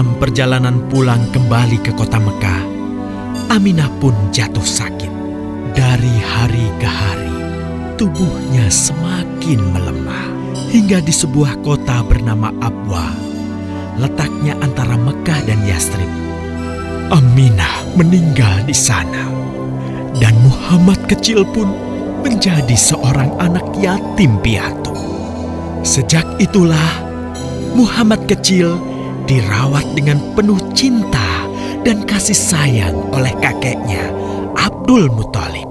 dalam perjalanan pulang kembali ke kota Mekah, Aminah pun jatuh sakit. Dari hari ke hari, tubuhnya semakin melemah. Hingga di sebuah kota bernama Abwa, letaknya antara Mekah dan Yastrib, Aminah meninggal di sana. Dan Muhammad kecil pun menjadi seorang anak yatim piatu. Sejak itulah Muhammad kecil dirawat dengan penuh cinta dan kasih sayang oleh kakeknya, Abdul Muthalib.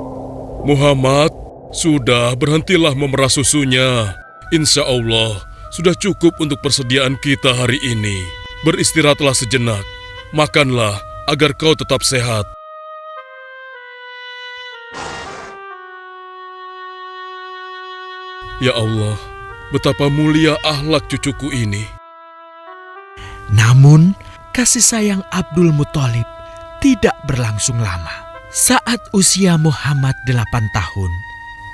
Muhammad, sudah berhentilah memerah susunya. Insya Allah, sudah cukup untuk persediaan kita hari ini. Beristirahatlah sejenak, makanlah agar kau tetap sehat. Ya Allah, betapa mulia akhlak cucuku ini. Namun, kasih sayang Abdul Muthalib tidak berlangsung lama. Saat usia Muhammad 8 tahun,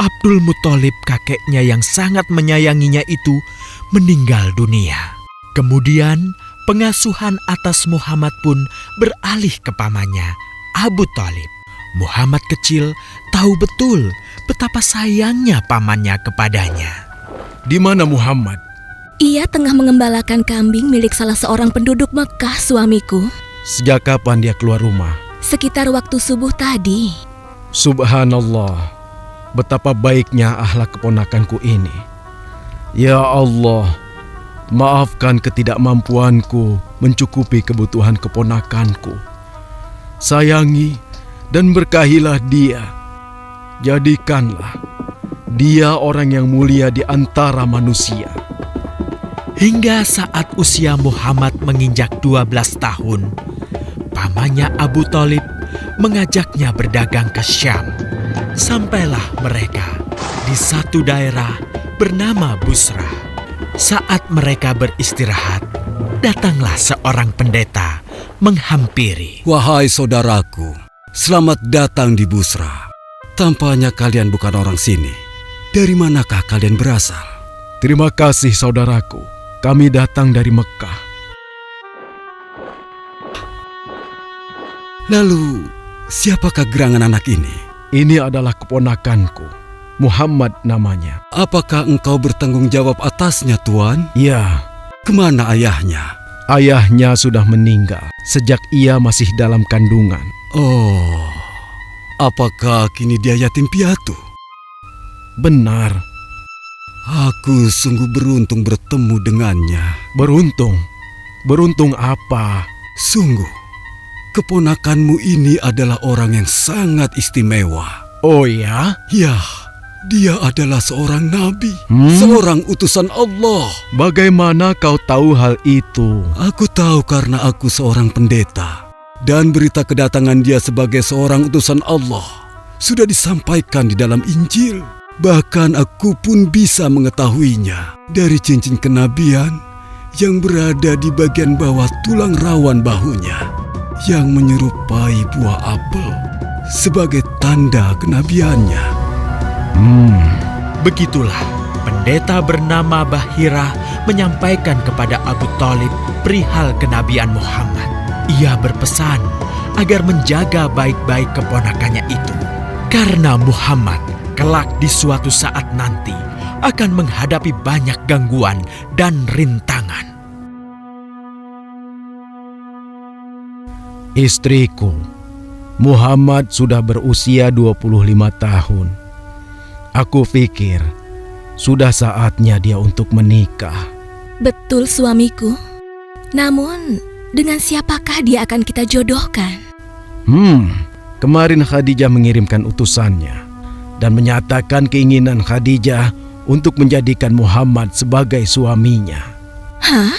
Abdul Muthalib kakeknya yang sangat menyayanginya itu meninggal dunia. Kemudian, pengasuhan atas Muhammad pun beralih ke pamannya, Abu Thalib. Muhammad kecil tahu betul betapa sayangnya pamannya kepadanya. Di mana Muhammad? Ia tengah mengembalakan kambing milik salah seorang penduduk Mekah, suamiku. Sejak kapan dia keluar rumah? Sekitar waktu subuh tadi. Subhanallah, betapa baiknya akhlak keponakanku ini. Ya Allah, maafkan ketidakmampuanku mencukupi kebutuhan keponakanku. Sayangi dan berkahilah dia. Jadikanlah dia orang yang mulia di antara manusia. Hingga saat usia Muhammad menginjak 12 tahun, pamannya Abu Thalib mengajaknya berdagang ke Syam. Sampailah mereka di satu daerah bernama Busra. Saat mereka beristirahat, datanglah seorang pendeta menghampiri. Wahai saudaraku, selamat datang di Busra. Tampaknya kalian bukan orang sini. Dari manakah kalian berasal? Terima kasih saudaraku, kami datang dari Mekah. Lalu, siapakah gerangan anak ini? Ini adalah keponakanku, Muhammad namanya. Apakah engkau bertanggung jawab atasnya, Tuan? Ya, Kemana ayahnya? ayahnya sudah meninggal sejak ia masih dalam kandungan. Oh, apakah kini dia yatim piatu? Benar, Aku sungguh beruntung bertemu dengannya. beruntung. Beruntung apa? Sungguh, keponakanmu ini adalah orang yang sangat istimewa. Oh ya? Ya, dia adalah seorang nabi, Hmm? seorang utusan Allah. Bagaimana kau tahu hal itu? Aku tahu karena aku seorang pendeta. Dan berita kedatangan dia sebagai seorang utusan Allah sudah disampaikan di dalam Injil. Bahkan aku pun bisa mengetahuinya dari cincin kenabian yang berada di bagian bawah tulang rawan bahunya yang menyerupai buah apel sebagai tanda kenabiannya. Begitulah pendeta bernama Bahira menyampaikan kepada Abu Thalib perihal kenabian Muhammad. Ia berpesan agar menjaga baik-baik keponakannya itu, karena Muhammad kelak di suatu saat nanti akan menghadapi banyak gangguan dan rintangan. Istriku, Muhammad sudah berusia 25 tahun. Aku pikir sudah saatnya dia untuk menikah. Betul, suamiku. Namun, dengan siapakah dia akan kita jodohkan? Kemarin Khadijah mengirimkan utusannya dan menyatakan keinginan Khadijah untuk menjadikan Muhammad sebagai suaminya. Hah?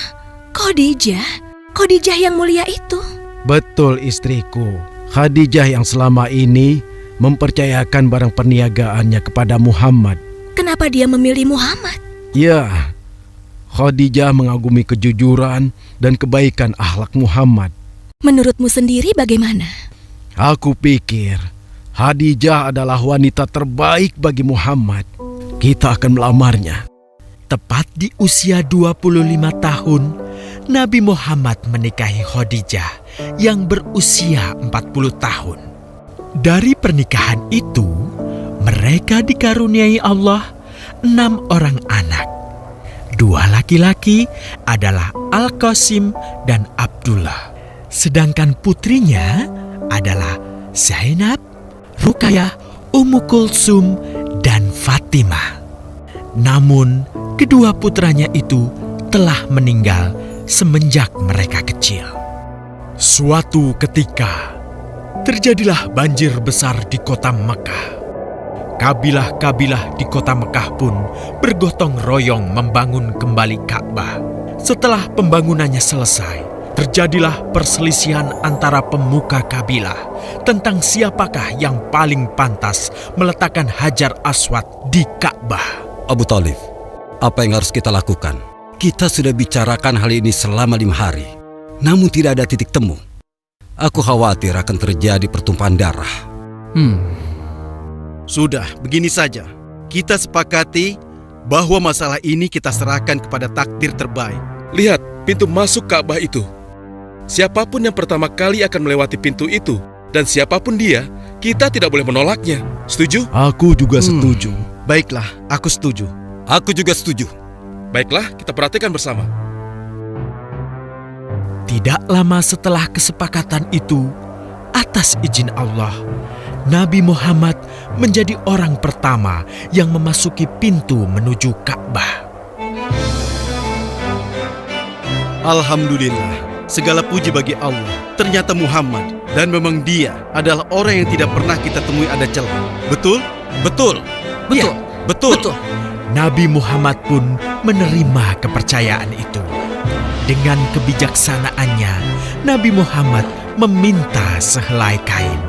Khadijah? Khadijah yang mulia itu? Betul istriku, Khadijah yang selama ini mempercayakan barang perniagaannya kepada Muhammad. Kenapa dia memilih Muhammad? Ya, Khadijah mengagumi kejujuran dan kebaikan akhlak Muhammad. Menurutmu sendiri bagaimana? Aku pikir Khadijah adalah wanita terbaik bagi Muhammad. Kita akan melamarnya. Tepat di usia 25 tahun, Nabi Muhammad menikahi Khadijah yang berusia 40 tahun. Dari pernikahan itu, mereka dikaruniai Allah 6 orang anak. 2 laki-laki adalah Al-Qasim dan Abdullah. Sedangkan putrinya adalah Zainab, Ruqayyah, Ummu Kulsum, dan Fatimah. Namun, kedua putranya itu telah meninggal semenjak mereka kecil. Suatu ketika, terjadilah banjir besar di kota Mekah. Kabilah-kabilah di kota Mekah pun bergotong royong membangun kembali Ka'bah. Setelah pembangunannya selesai, terjadilah perselisihan antara pemuka kabilah tentang siapakah yang paling pantas meletakkan Hajar Aswad di Ka'bah. Abu Thalib, apa yang harus kita lakukan? Kita sudah bicarakan hal ini selama 5 hari, namun tidak ada titik temu. Aku khawatir akan terjadi pertumpahan darah. Sudah, begini saja. Kita sepakati bahwa masalah ini kita serahkan kepada takdir terbaik. Lihat pintu masuk Ka'bah itu. Siapapun yang pertama kali akan melewati pintu itu, dan siapapun dia, kita tidak boleh menolaknya. Setuju? Aku juga setuju. Baiklah, aku setuju. Aku juga setuju. Baiklah, kita perhatikan bersama. Tidak lama setelah kesepakatan itu, atas izin Allah, Nabi Muhammad menjadi orang pertama yang memasuki pintu menuju Ka'bah. Alhamdulillah, segala puji bagi Allah. Ternyata Muhammad, dan memang dia adalah orang yang tidak pernah kita temui ada celah. Betul? Betul. Ya, Betul. Nabi Muhammad pun menerima kepercayaan itu. Dengan kebijaksanaannya, Nabi Muhammad meminta sehelai kain,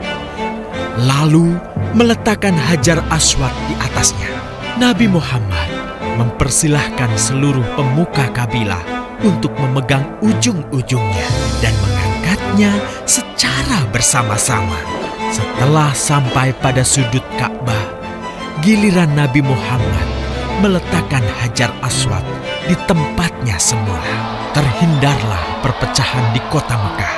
lalu meletakkan Hajar Aswad di atasnya. Nabi Muhammad mempersilahkan seluruh pemuka kabilah untuk memegang ujung-ujungnya dan mengangkatnya secara bersama-sama. Setelah sampai pada sudut Ka'bah, giliran Nabi Muhammad meletakkan Hajar Aswad di tempatnya semula. Terhindarlah perpecahan di kota Mekah.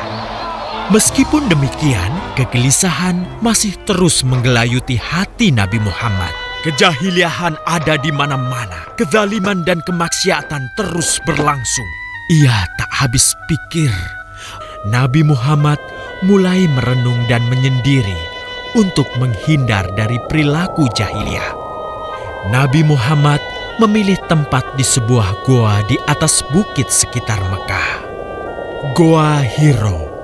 Meskipun demikian, kegelisahan masih terus menggelayuti hati Nabi Muhammad. Kejahiliahan ada di mana-mana. Kezaliman dan kemaksiatan terus berlangsung. Ia tak habis pikir. Nabi Muhammad mulai merenung dan menyendiri untuk menghindar dari perilaku jahiliyah. Nabi Muhammad memilih tempat di sebuah goa di atas bukit sekitar Mekah. Goa Hiro.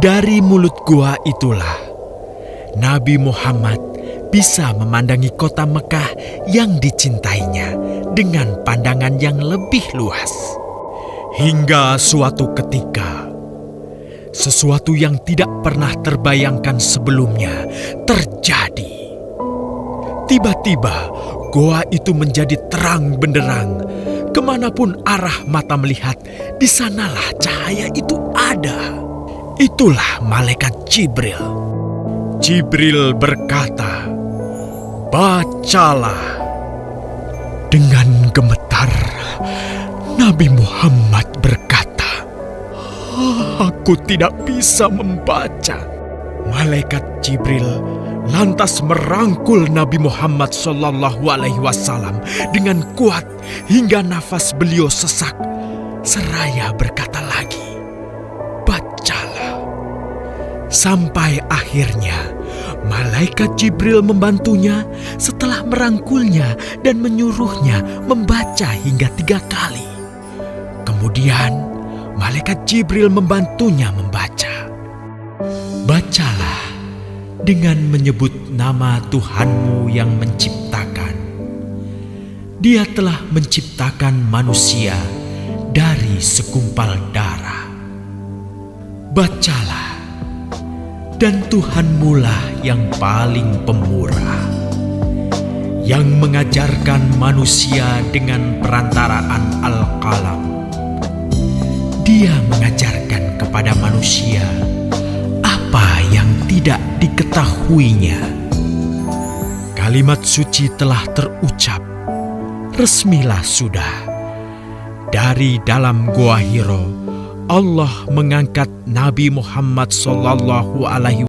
Dari mulut goa itulah Nabi Muhammad bisa memandangi kota Mekah yang dicintainya dengan pandangan yang lebih luas. Hingga suatu ketika, sesuatu yang tidak pernah terbayangkan sebelumnya terjadi. Tiba-tiba, goa itu menjadi terang benderang. Kemanapun arah mata melihat, di sanalah cahaya itu ada. Itulah malaikat Jibril. Jibril berkata, "Bacalah." Dengan gemetar, Nabi Muhammad berkata, "Aku tidak bisa membaca." Malaikat Jibril lantas merangkul Nabi Muhammad SAW dengan kuat hingga nafas beliau sesak. Seraya berkata lagi, "Bacalah." Sampai akhirnya malaikat Jibril membantunya setelah merangkulnya dan menyuruhnya membaca hingga 3 kali. Kemudian malaikat Jibril membantunya membaca. "Bacalah dengan menyebut nama Tuhanmu yang menciptakan. Dia telah menciptakan manusia dari segumpal darah. Bacalah, dan Tuhanmulah yang paling pemurah, yang mengajarkan manusia dengan perantaraan Al-Qalam. Dia mengajarkan kepada manusia apa yang tidak diketahuinya." Kalimat suci telah terucap. Resmilah sudah. Dari dalam Gua Hiro, Allah mengangkat Nabi Muhammad SAW